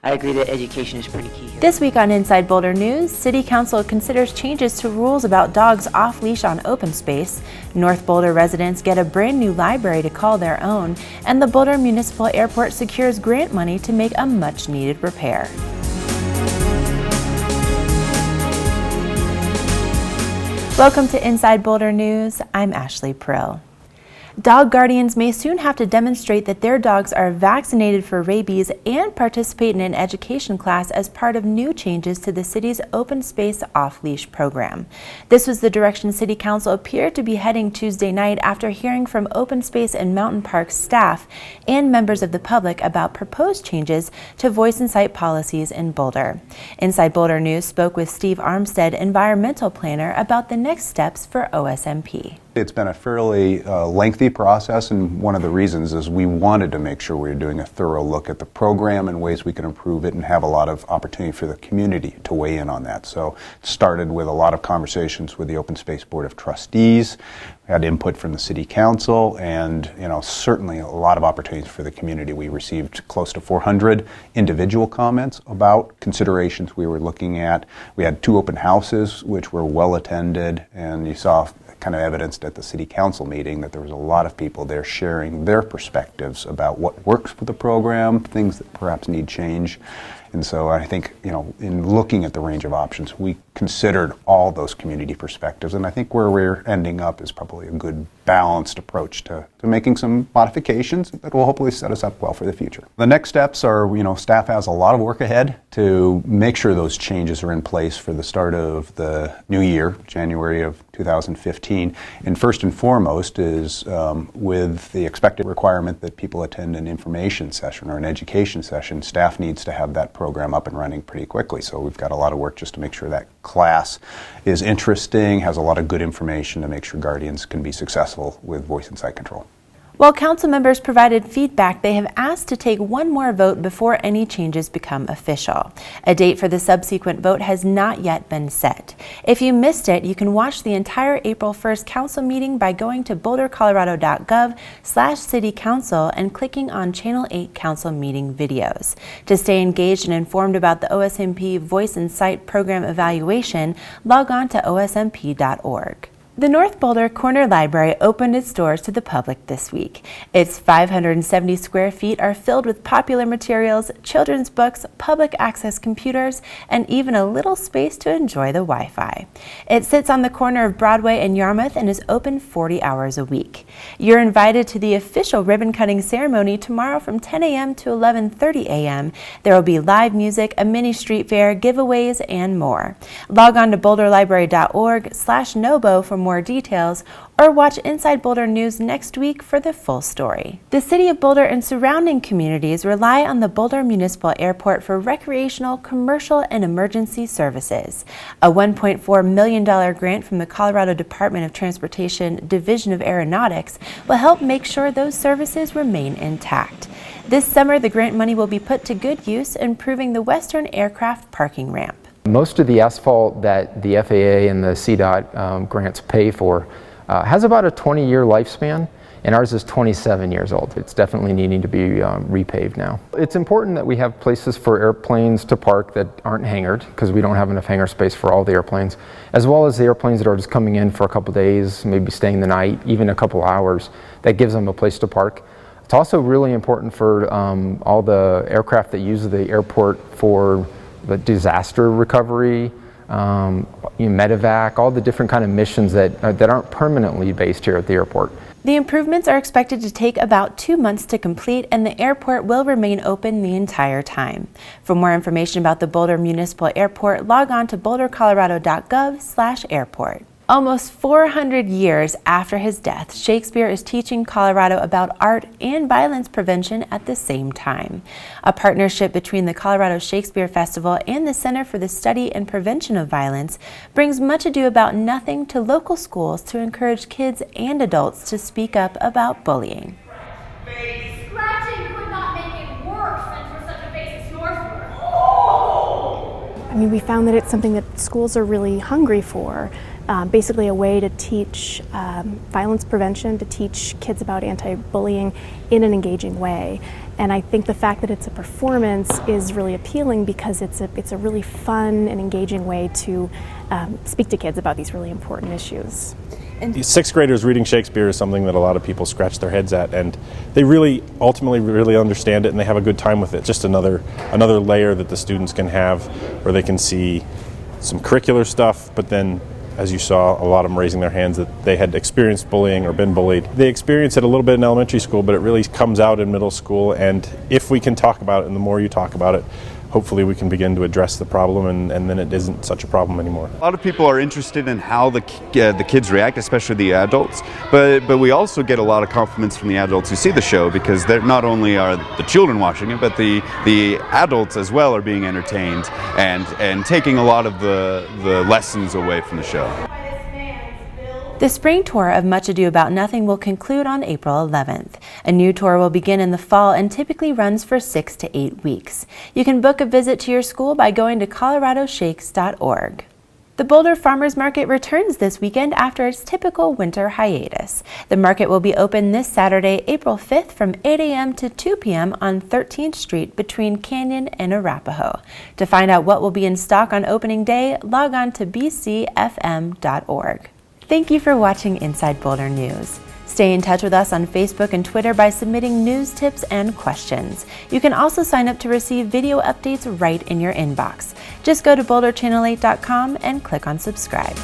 I agree that education is pretty key here. This week on Inside Boulder News, City Council considers changes to rules about dogs off leash on open space, North Boulder residents get a brand new library to call their own, and the Boulder Municipal Airport secures grant money to make a much needed repair. Welcome to Inside Boulder News. I'm Ashley Prill. Dog guardians may soon have to demonstrate that their dogs are vaccinated for rabies and participate in an education class as part of new changes to the city's open space off-leash program. This was the direction City Council appeared to be heading Tuesday night after hearing from open space and mountain park staff and members of the public about proposed changes to voice and sight policies in Boulder. Inside Boulder News spoke with Steve Armstead, environmental planner, about the next steps for OSMP. It's been a fairly lengthy process, and one of the reasons is we wanted to make sure we were doing a thorough look at the program and ways we can improve it and have a lot of opportunity for the community to weigh in on that. So it started with a lot of conversations with the Open Space Board of Trustees. We had input from the City Council and certainly a lot of opportunities for the community. We received close to 400 individual comments about considerations we were looking at. We had 2 open houses which were well attended, and you saw kind of evidenced at the City Council meeting that there was a lot of people there sharing their perspectives about what works with the program, things that perhaps need change. And so I think, in looking at the range of options, we considered all those community perspectives, and I think where we're ending up is probably a good balanced approach to making some modifications that will hopefully set us up well for the future. The next steps are, staff has a lot of work ahead to make sure those changes are in place for the start of the new year, January of 2015. And first and foremost is with the expected requirement that people attend an information session or an education session, staff needs to have that program up and running pretty quickly. So we've got a lot of work just to make sure that class is interesting, has a lot of good information to make sure guardians can be successful with voice and sight control. While council members provided feedback, they have asked to take one more vote before any changes become official. A date for the subsequent vote has not yet been set. If you missed it, you can watch the entire April 1st council meeting by going to bouldercolorado.gov/citycouncil and clicking on Channel 8 council meeting videos. To stay engaged and informed about the OSMP Voice and Sight program evaluation, log on to osmp.org. The North Boulder Corner Library opened its doors to the public this week. Its 570 square feet are filled with popular materials, children's books, public access computers, and even a little space to enjoy the Wi-Fi. It sits on the corner of Broadway and Yarmouth and is open 40 hours a week. You're invited to the official ribbon-cutting ceremony tomorrow from 10 a.m. to 11:30 a.m. There will be live music, a mini street fair, giveaways, and more. Log on to boulderlibrary.org/nobo for more details, or watch Inside Boulder News next week for the full story. The City of Boulder and surrounding communities rely on the Boulder Municipal Airport for recreational, commercial, and emergency services. A $1.4 million grant from the Colorado Department of Transportation Division of Aeronautics will help make sure those services remain intact. This summer, the grant money will be put to good use, improving the Western Aircraft parking ramp. Most of the asphalt that the FAA and the CDOT grants pay for has about a 20-year lifespan, and ours is 27 years old. It's definitely needing to be repaved now. It's important that we have places for airplanes to park that aren't hangared, because we don't have enough hangar space for all the airplanes, as well as the airplanes that are just coming in for a couple days, maybe staying the night, even a couple hours. That gives them a place to park. It's also really important for all the aircraft that use the airport for the disaster recovery, medevac, all the different kind of missions that aren't permanently based here at the airport. The improvements are expected to take about 2 months to complete, and the airport will remain open the entire time. For more information about the Boulder Municipal Airport, log on to bouldercolorado.gov/airport. Almost 400 years after his death, Shakespeare is teaching Colorado about art and violence prevention at the same time. A partnership between the Colorado Shakespeare Festival and the Center for the Study and Prevention of Violence brings Much Ado About Nothing to local schools to encourage kids and adults to speak up about bullying. Scratching could not make it worse than for such a face as yours. I mean, we found that it's something that schools are really hungry for. Basically a way to teach violence prevention, to teach kids about anti-bullying in an engaging way. And I think the fact that it's a performance is really appealing because it's a really fun and engaging way to speak to kids about these really important issues. Sixth graders reading Shakespeare is something that a lot of people scratch their heads at, and they really ultimately really understand it and they have a good time with it. Just another layer that the students can have where they can see some curricular stuff, but then, as you saw, a lot of them raising their hands that they had experienced bullying or been bullied. They experience it a little bit in elementary school, but it really comes out in middle school, and if we can talk about it, and the more you talk about it, hopefully we can begin to address the problem, and then it isn't such a problem anymore. A lot of people are interested in how the kids react, especially the adults, but we also get a lot of compliments from the adults who see the show, because they're not only are the children watching it, but the adults as well are being entertained and taking a lot of the lessons away from the show. The spring tour of Much Ado About Nothing will conclude on April 11th. A new tour will begin in the fall and typically runs for 6 to 8 weeks. You can book a visit to your school by going to coloradoshakes.org. The Boulder Farmers Market returns this weekend after its typical winter hiatus. The market will be open this Saturday, April 5th from 8 a.m. to 2 p.m. on 13th Street between Canyon and Arapahoe. To find out what will be in stock on opening day, log on to bcfm.org. Thank you for watching Inside Boulder News. Stay in touch with us on Facebook and Twitter by submitting news tips and questions. You can also sign up to receive video updates right in your inbox. Just go to boulderchannel8.com and click on subscribe.